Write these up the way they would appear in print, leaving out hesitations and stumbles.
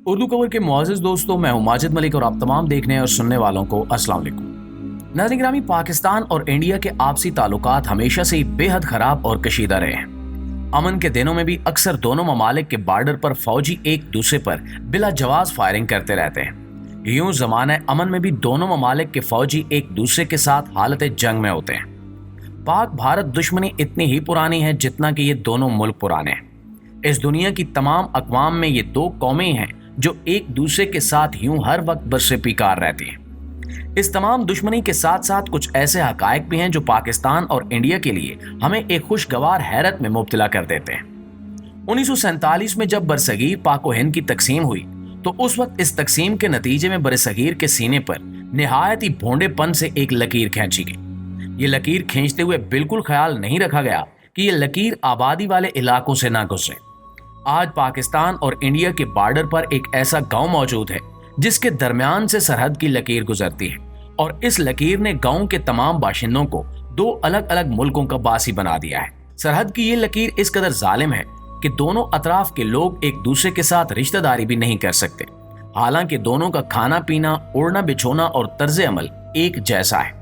Urdu cover के मुआज़िज़ दोस्तों, मैं हूं माजिद मलिक और आप तमाम देखने और सुनने वालों को अस्सलाम वालेकुम। नाज़रीन गिरामी, पाकिस्तान और इंडिया के आपसी ताल्लुकात हमेशा से ही बेहद खराब और कशीदा रहे हैं। अमन के दिनों में भी अक्सर दोनों ममालिक के बॉर्डर पर फौजी एक दूसरे पर बिला जवाज फायरिंग करते रहते हैं। यूं ज़माने अमन में भी दोनों ममालिक के फौजी एक दूसरे के साथ हालत जंग में होते हैं। पाक भारत दुश्मनी इतनी ही पुरानी है जितना कि ये दोनों मुल्क पुराने हैं। इस दुनिया की तमाम अक़वाम में ये दो कौमें हैं जो एक दूसरे के साथ यूं हर वक्त बरसे पिकार रहती हैं। इस तमाम दुश्मनी के साथ साथ कुछ ऐसे हकायक भी हैं जो पाकिस्तान और इंडिया के लिए हमें एक खुशगवार हैरत में मुब्तला कर देते हैं। 1947 में जब बरसगीर पाक व हिंद की तकसीम हुई तो उस वक्त इस तकसीम के नतीजे में बरसगीर के सीने पर निहायत ही भोंडेपन से एक लकीर खींची गई। ये लकीर खींचते हुए बिल्कुल ख्याल नहीं रखा गया कि ये लकीर आबादी वाले इलाकों से ना गुजरे। आज पाकिस्तान और इंडिया के बॉर्डर पर एक ऐसा गांव मौजूद है जिसके दरमियान से सरहद की लकीर गुजरती है और इस लकीर ने गांव के तमाम बाशिंदों को दो अलग अलग मुल्कों का बासी बना दिया है। सरहद की ये लकीर इस कदर जालिम है कि दोनों अतराफ के लोग एक दूसरे के साथ रिश्तेदारी भी नहीं कर सकते, हालांकि दोनों का खाना पीना, ओढ़ना बिछोना और तर्ज अमल एक जैसा है।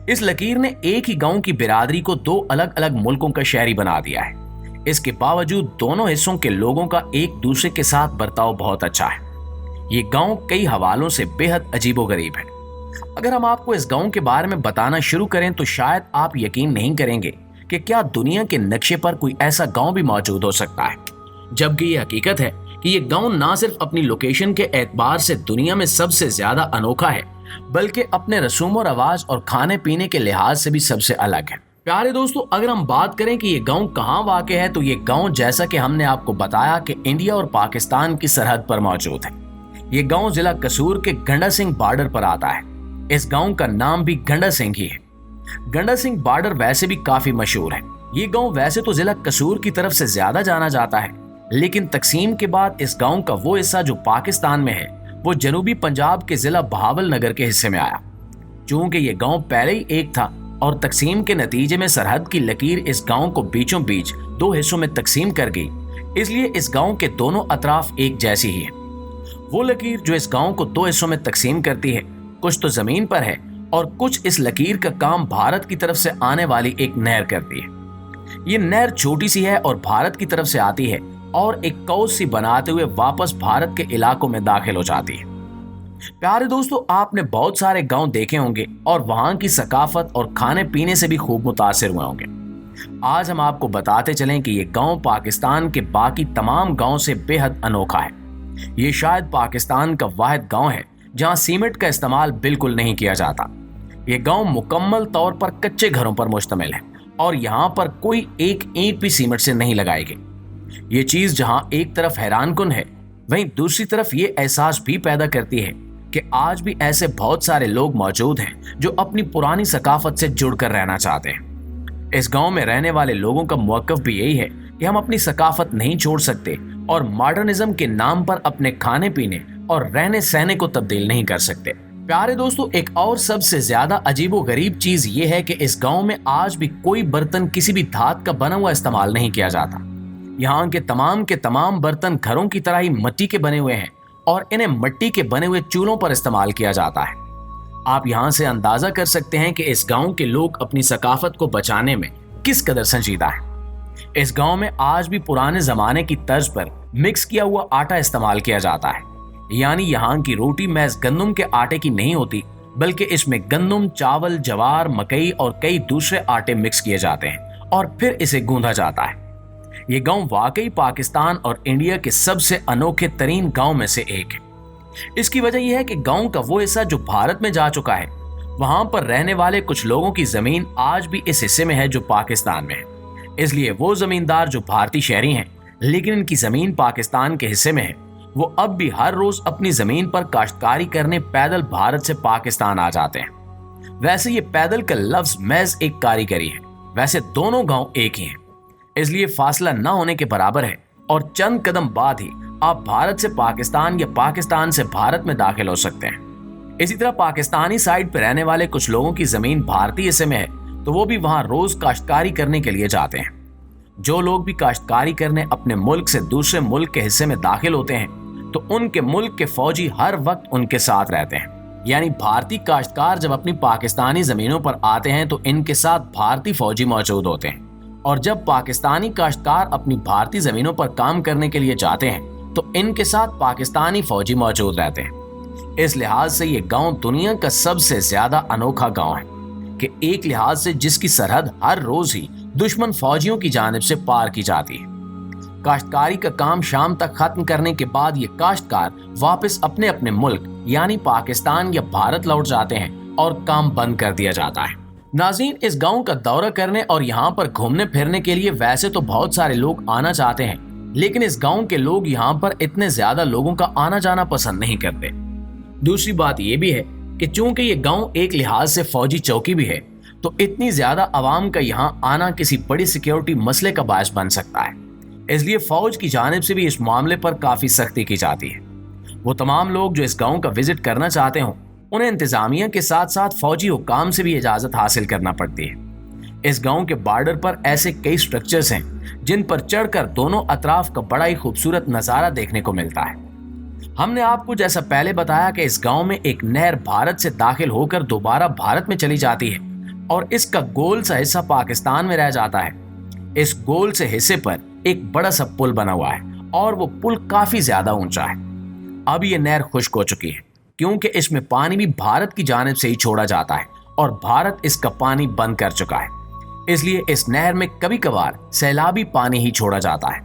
इस लकीर ने एक ही गांव की बिरादरी को दो अलग अलग मुल्कों का शहरी बना दिया है। इसके बावजूद दोनों हिस्सों के लोगों का एक दूसरे के साथ बर्ताव बहुत अच्छा है। ये गांव कई हवालों से बेहद अजीबोगरीब है। अगर हम आपको इस गांव के बारे में बताना शुरू करें तो शायद आप यकीन नहीं करेंगे कि क्या दुनिया के नक्शे पर कोई ऐसा गांव भी मौजूद हो सकता है, जबकि ये हकीकत है कि ये गांव ना सिर्फ अपनी लोकेशन के एतबार से दुनिया में सबसे ज्यादा अनोखा है, बल्कि अपने रसूम और रवाज और खाने पीने के लिहाज से भी सबसे अलग है। प्यारे दोस्तों, अगर हम बात करें कि ये गांव कहाँ वाक़े है तो ये गांव, जैसा कि हमने आपको बताया, कि इंडिया और पाकिस्तान की सरहद पर मौजूद है। ये गांव जिला कसूर के गंडा सिंह बॉर्डर पर आता है। इस गांव का नाम भी गंडा सिंह ही है। गंडा सिंह बॉर्डर वैसे भी काफी मशहूर है। ये गांव वैसे तो जिला कसूर की तरफ से ज्यादा जाना जाता है, लेकिन तकसीम के बाद इस गांव का वो हिस्सा जो पाकिस्तान में है वो जनूबी पंजाब के जिला बहावल नगर के हिस्से में आया। चूंकि ये गांव पहले ही एक था और तकसीम के नतीजे में सरहद की लकीर इस गांव को बीचों बीच दो हिस्सों में तकसीम कर गई, इसलिए इस गांव के दोनों अतराफ एक जैसी ही है। वो लकीर जो इस गांव को दो हिस्सों में तकसीम करती है, कुछ तो जमीन पर है और कुछ इस लकीर का काम भारत की तरफ से आने वाली एक नहर करती है। ये नहर छोटी सी है और भारत की तरफ से आती है और एक कौस सी बनाते हुए वापस भारत के इलाकों में दाखिल हो जाती है। प्यारे दोस्तों, आपने बहुत सारे गांव देखे होंगे और वहां की सकाफत और खाने पीने से भी खूब मुतासिर हुए होंगे। आज हम आपको बताते चलें कि ये गांव पाकिस्तान के बाकी तमाम गांव से बेहद अनोखा है। ये शायद पाकिस्तान का वाहिद गांव है जहां सीमेंट का इस्तेमाल बिल्कुल नहीं किया जाता। ये गांव मुकम्मल तौर पर कच्चे घरों पर मुश्तमिल है और यहाँ पर कोई एक ईंट भी सीमेंट से नहीं लगाई गई। ये चीज जहां एक तरफ हैरानकुन है, वहीं दूसरी तरफ ये एहसास भी पैदा करती है कि आज भी ऐसे बहुत सारे लोग मौजूद हैं जो अपनी पुरानी सकाफत से जुड़कर रहना चाहते हैं। इस गांव में रहने वाले लोगों का मौक़िफ़ भी यही है कि हम अपनी सकाफत नहीं छोड़ सकते और मॉडर्निज्म के नाम पर अपने खाने पीने और रहने सहने को तब्दील नहीं कर सकते। प्यारे दोस्तों, एक और सबसे ज्यादा अजीबो गरीब चीज ये है कि इस गांव में आज भी कोई बर्तन किसी भी धात का बना हुआ इस्तेमाल नहीं किया जाता। यहाँ के तमाम बर्तन घरों की तरह ही मिट्टी के बने हुए हैं और इन्हें मिट्टी के बने हुए चूल्हों पर इस्तेमाल किया जाता है। आप यहाँ से अंदाजा कर सकते हैं कि इस गांव के लोग अपनी सकाफत को बचाने में किस कदर संजीदा है। इस गांव में आज भी पुराने जमाने की तर्ज पर मिक्स किया हुआ आटा इस्तेमाल किया जाता है, यानी यहाँ की रोटी महज गंदम के आटे की नहीं होती, बल्कि इसमें गंदम, चावल, जवार, मकई और कई दूसरे आटे मिक्स किए जाते हैं और फिर इसे गूंधा जाता है। ये गांव वाकई पाकिस्तान और इंडिया के सबसे अनोखे तरीन गांव में से एक है। इसकी वजह यह है कि गांव का वो हिस्सा जो भारत में जा चुका है, वहां पर रहने वाले कुछ लोगों की जमीन आज भी इस हिस्से में है जो पाकिस्तान में है। इसलिए वो जमींदार जो भारतीय शहरी हैं लेकिन इनकी जमीन पाकिस्तान के हिस्से में है, वो अब भी हर रोज अपनी जमीन पर काश्तकारी करने पैदल भारत से पाकिस्तान आ जाते हैं। वैसे ये पैदल का लफ्ज महज एक कारीगरी है। वैसे दोनों गांव एक ही हैं, इसलिए फासला न होने के बराबर है और चंद कदम बाद ही आप भारत से पाकिस्तान या पाकिस्तान से भारत में दाखिल हो सकते हैं। इसी तरह पाकिस्तानी साइड पर रहने वाले कुछ लोगों की जमीन भारतीय हिस्से में है तो वो भी वहां रोज काश्तकारी करने के लिए जाते हैं। जो लोग भी काश्तकारी करने अपने मुल्क से दूसरे मुल्क के हिस्से में दाखिल होते हैं तो उनके मुल्क के फौजी हर वक्त उनके साथ रहते हैं। यानी भारतीय काश्तकार जब अपनी पाकिस्तानी जमीनों पर आते हैं तो इनके साथ भारतीय फौजी मौजूद होते हैं, और जब पाकिस्तानी काश्तकार अपनी भारतीय जमीनों पर काम करने के लिए जाते हैं तो इनके साथ पाकिस्तानी फौजी मौजूद रहते हैं। इस लिहाज से ये गांव दुनिया का सबसे ज्यादा अनोखा गांव है कि एक लिहाज से जिसकी सरहद हर रोज ही दुश्मन फौजियों की जानिब से पार की जाती है। काश्तकारी का काम शाम तक खत्म करने के बाद ये काश्तकार वापस अपने अपने मुल्क यानी पाकिस्तान या भारत लौट जाते हैं और काम बंद कर दिया जाता है। नाज़रीन, इस गांव का दौरा करने और यहाँ पर घूमने फिरने के लिए वैसे तो बहुत सारे लोग आना चाहते हैं, लेकिन इस गांव के लोग यहाँ पर इतने ज्यादा लोगों का आना जाना पसंद नहीं करते। दूसरी बात यह भी है कि चूंकि ये गांव एक लिहाज से फौजी चौकी भी है, तो इतनी ज्यादा आवाम का यहाँ आना किसी बड़ी सिक्योरिटी मसले का बायस बन सकता है। इसलिए फौज की जानिब से भी इस मामले पर काफी सख्ती की जाती है। वो तमाम लोग जो इस गांव का विजिट करना चाहते हों, उन्हें इंतजामिया के साथ साथ फौजी हुकाम से भी इजाजत हासिल करना पड़ती है। इस गांव के बॉर्डर पर ऐसे कई स्ट्रक्चर्स हैं जिन पर चढ़कर दोनों अतराफ का बड़ा ही खूबसूरत नजारा देखने को मिलता है। हमने आपको जैसा पहले बताया कि इस गांव में एक नहर भारत से दाखिल होकर दोबारा भारत में चली जाती है और इसका गोल सा हिस्सा पाकिस्तान में रह जाता है। इस गोल से हिस्से पर एक बड़ा सा पुल बना हुआ है और वो पुल काफी ज्यादा ऊंचा है। अब ये नहर खुश्क हो चुकी है क्योंकि इसमें पानी भी भारत की जानिब से ही छोड़ा जाता है और भारत इसका पानी बंद कर चुका है। इसलिए इस नहर में कभी कभार सैलाबी पानी ही छोड़ा जाता है।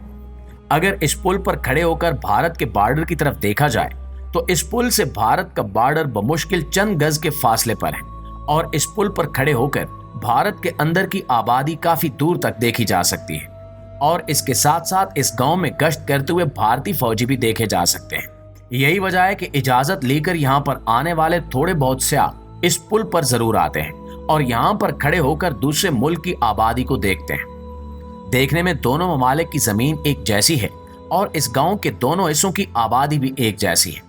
अगर इस पुल पर खड़े होकर भारत के बॉर्डर की तरफ देखा जाए तो इस पुल से भारत का बॉर्डर बमुश्किल चंद गज के फासले पर है और इस पुल पर खड़े होकर भारत के अंदर की आबादी काफी दूर तक देखी जा सकती है। और इसके साथ साथ इस गांव में गश्त करते हुए भारतीय फौजी भी देखे जा सकते हैं। यही वजह है कि इजाजत लेकर यहाँ पर आने वाले थोड़े बहुत सयाह इस पुल पर जरूर आते हैं और यहाँ पर खड़े होकर दूसरे मुल्क की आबादी को देखते हैं। देखने में दोनों ममालिक की जमीन एक जैसी है और इस गांव के दोनों हिस्सों की आबादी भी एक जैसी है,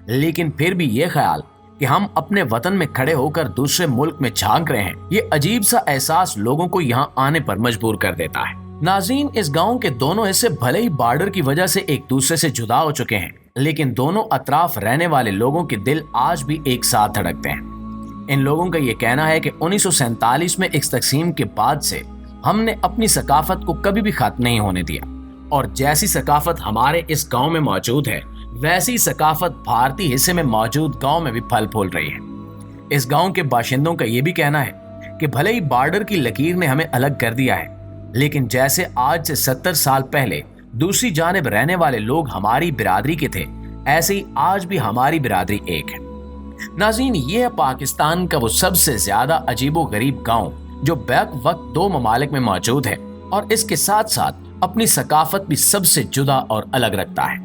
लेकिन फिर भी ये ख्याल कि हम अपने वतन में खड़े होकर दूसरे मुल्क में झांक रहे हैं, ये अजीब सा एहसास लोगों को यहाँ आने पर मजबूर कर देता है। नाज़रीन, इस गांव के दोनों हिस्से भले ही बॉर्डर की वजह से एक दूसरे से जुदा हो चुके हैं, लेकिन दोनों अतराफ रहने वाले लोगों के दिल आज भी एक साथ धड़कते हैं। इन लोगों का ये कहना है कि 1947 में इस तकसीम के बाद से हमने अपनी सकाफत को कभी भी खत्म नहीं होने दिया और जैसी सकाफत हमारे इस गांव में मौजूद है वैसी सकाफत भारतीय हिस्से में मौजूद गांव में भी फल फूल रही है। इस गांव के बाशिंदों का ये भी कहना है कि भले ही बॉर्डर की लकीर ने हमें अलग कर दिया है, लेकिन जैसे आज से 70 साल पहले दूसरी जानिब रहने वाले लोग हमारी बिरादरी के थे, ऐसे ही आज भी हमारी बिरादरी एक है। नाज़रीन, ये है पाकिस्तान का वो सबसे ज्यादा अजीबो गरीब गांव जो बैक वक्त दो ममालिक में मौजूद है और इसके साथ साथ अपनी सकाफत भी सबसे जुदा और अलग रखता है।